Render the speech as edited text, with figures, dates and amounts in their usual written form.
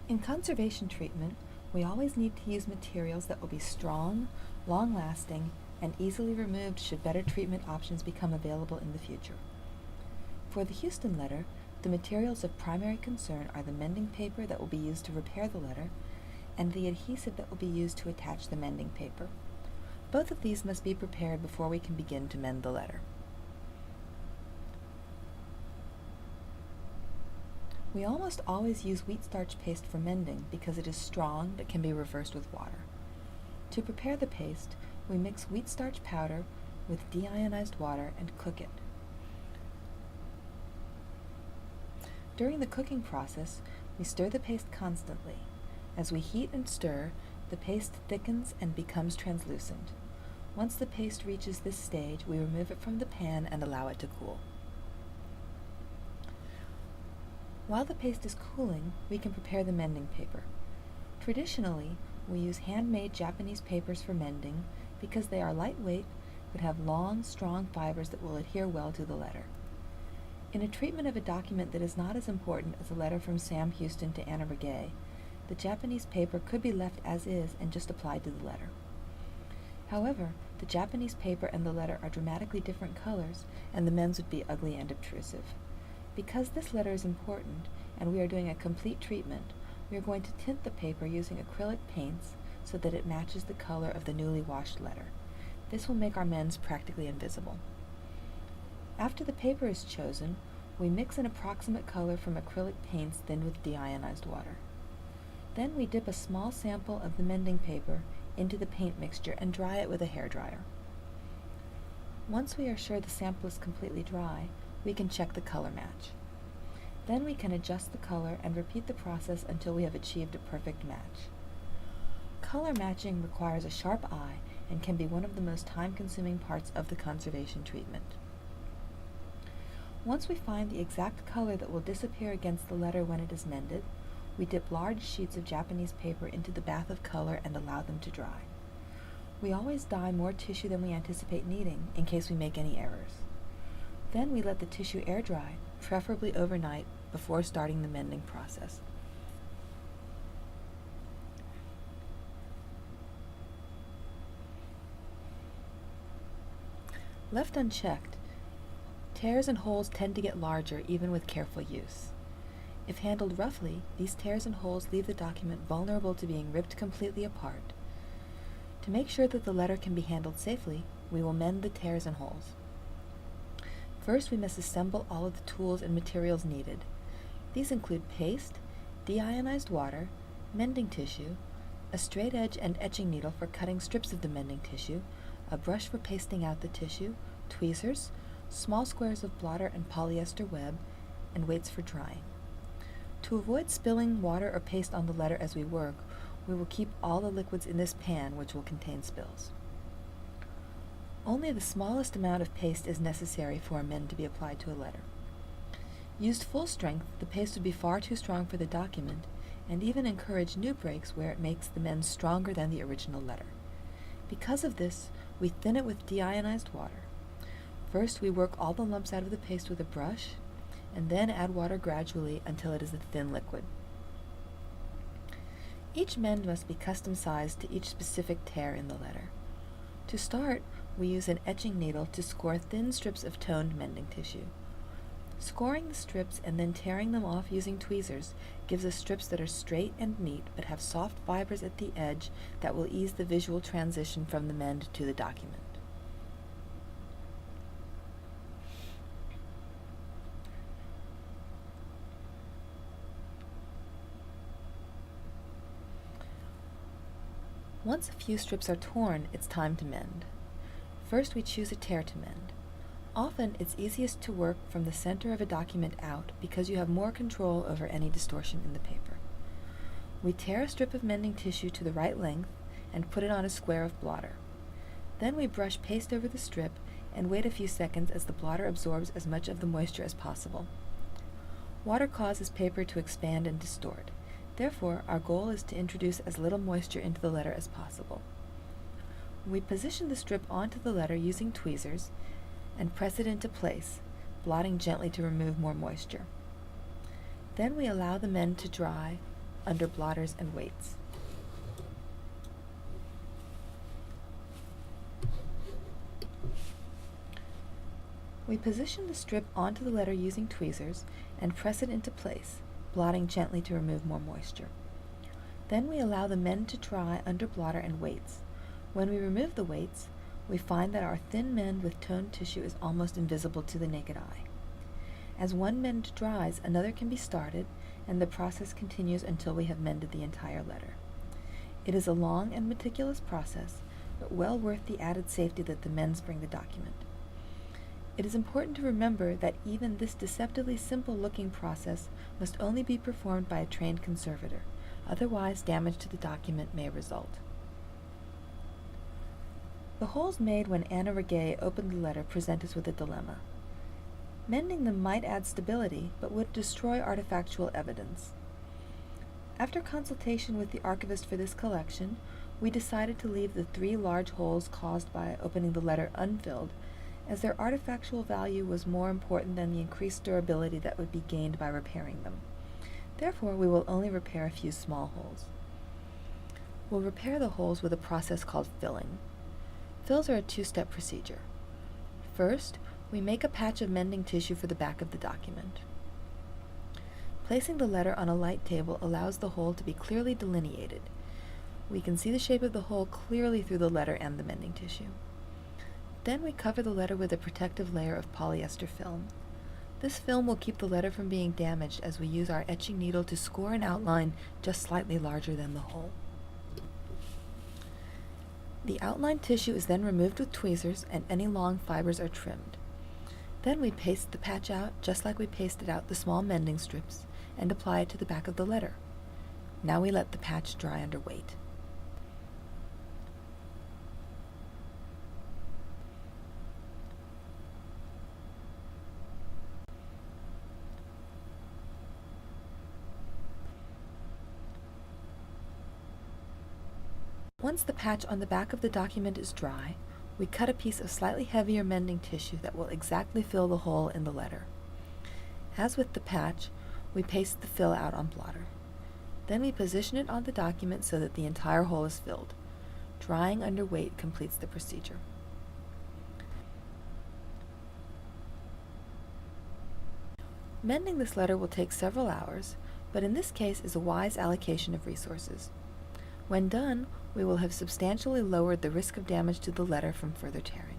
In conservation treatment, we always need to use materials that will be strong, long-lasting, and easily removed should better treatment options become available in the future. For the Houston letter, the materials of primary concern are the mending paper that will be used to repair the letter and the adhesive that will be used to attach the mending paper. Both of these must be prepared before we can begin to mend the letter. We almost always use wheat starch paste for mending because it is strong but can be reversed with water. To prepare the paste, we mix wheat starch powder with deionized water and cook it. During the cooking process, we stir the paste constantly. As we heat and stir, the paste thickens and becomes translucent. Once the paste reaches this stage, we remove it from the pan and allow it to cool. While the paste is cooling, we can prepare the mending paper. Traditionally, we use handmade Japanese papers for mending because they are lightweight but have long, strong fibers that will adhere well to the letter. In a treatment of a document that is not as important as a letter from Sam Houston to Anna Begay, the Japanese paper could be left as is and just applied to the letter. However, the Japanese paper and the letter are dramatically different colors, and the mends would be ugly and obtrusive. Because this letter is important, and we are doing a complete treatment, we are going to tint the paper using acrylic paints so that it matches the color of the newly washed letter. This will make our mends practically invisible. After the paper is chosen, we mix an approximate color from acrylic paints thinned with deionized water. Then we dip a small sample of the mending paper into the paint mixture and dry it with a hairdryer. Once we are sure the sample is completely dry, we can check the color match. Then we can adjust the color and repeat the process until we have achieved a perfect match. Color matching requires a sharp eye and can be one of the most time-consuming parts of the conservation treatment. Once we find the exact color that will disappear against the letter when it is mended, we dip large sheets of Japanese paper into the bath of color and allow them to dry. We always dye more tissue than we anticipate needing in case we make any errors. Then we let the tissue air dry, preferably overnight, before starting the mending process. Left unchecked, tears and holes tend to get larger even with careful use. If handled roughly, these tears and holes leave the document vulnerable to being ripped completely apart. To make sure that the letter can be handled safely, we will mend the tears and holes. First, we must assemble all of the tools and materials needed. These include paste, deionized water, mending tissue, a straight edge and etching needle for cutting strips of the mending tissue, a brush for pasting out the tissue, tweezers, small squares of blotter and polyester web, and weights for drying. To avoid spilling water or paste on the letter as we work, we will keep all the liquids in this pan, which will contain spills. Only the smallest amount of paste is necessary for a mend to be applied to a letter. Used full strength, the paste would be far too strong for the document, and even encourage new breaks where it makes the mend stronger than the original letter. Because of this, we thin it with deionized water. First, we work all the lumps out of the paste with a brush, and then add water gradually until it is a thin liquid. Each mend must be custom sized to each specific tear in the letter. To start, we use an etching needle to score thin strips of toned mending tissue. Scoring the strips and then tearing them off using tweezers gives us strips that are straight and neat but have soft fibers at the edge that will ease the visual transition from the mend to the document. Once a few strips are torn, it's time to mend. First, we choose a tear to mend. Often, it's easiest to work from the center of a document out because you have more control over any distortion in the paper. We tear a strip of mending tissue to the right length and put it on a square of blotter. Then we brush paste over the strip and wait a few seconds as the blotter absorbs as much of the moisture as possible. Water causes paper to expand and distort. Therefore, our goal is to introduce as little moisture into the letter as possible. We position the strip onto the letter using tweezers and press it into place, blotting gently to remove more moisture. Then we allow the mend to dry under blotters and weights. We position the strip onto the letter using tweezers and press it into place, blotting gently to remove more moisture. Then we allow the mend to dry under blotter and weights. When we remove the weights, we find that our thin mend with toned tissue is almost invisible to the naked eye. As one mend dries, another can be started, and the process continues until we have mended the entire letter. It is a long and meticulous process, but well worth the added safety that the mends bring the document. It is important to remember that even this deceptively simple-looking process must only be performed by a trained conservator. Otherwise, damage to the document may result. The holes made when Anna Regay opened the letter present us with a dilemma. Mending them might add stability, but would destroy artifactual evidence. After consultation with the archivist for this collection, we decided to leave the 3 large holes caused by opening the letter unfilled, as their artifactual value was more important than the increased durability that would be gained by repairing them. Therefore, we will only repair a few small holes. We'll repair the holes with a process called filling. Fills are a 2-step procedure. First, we make a patch of mending tissue for the back of the document. Placing the letter on a light table allows the hole to be clearly delineated. We can see the shape of the hole clearly through the letter and the mending tissue. Then we cover the letter with a protective layer of polyester film. This film will keep the letter from being damaged as we use our etching needle to score an outline just slightly larger than the hole. The outlined tissue is then removed with tweezers and any long fibers are trimmed. Then we paste the patch out just like we pasted out the small mending strips and apply it to the back of the letter. Now we let the patch dry under weight. Once the patch on the back of the document is dry, we cut a piece of slightly heavier mending tissue that will exactly fill the hole in the letter. As with the patch, we paste the fill out on blotter. Then we position it on the document so that the entire hole is filled. Drying under weight completes the procedure. Mending this letter will take several hours, but in this case is a wise allocation of resources. When done, we will have substantially lowered the risk of damage to the letter from further tearing.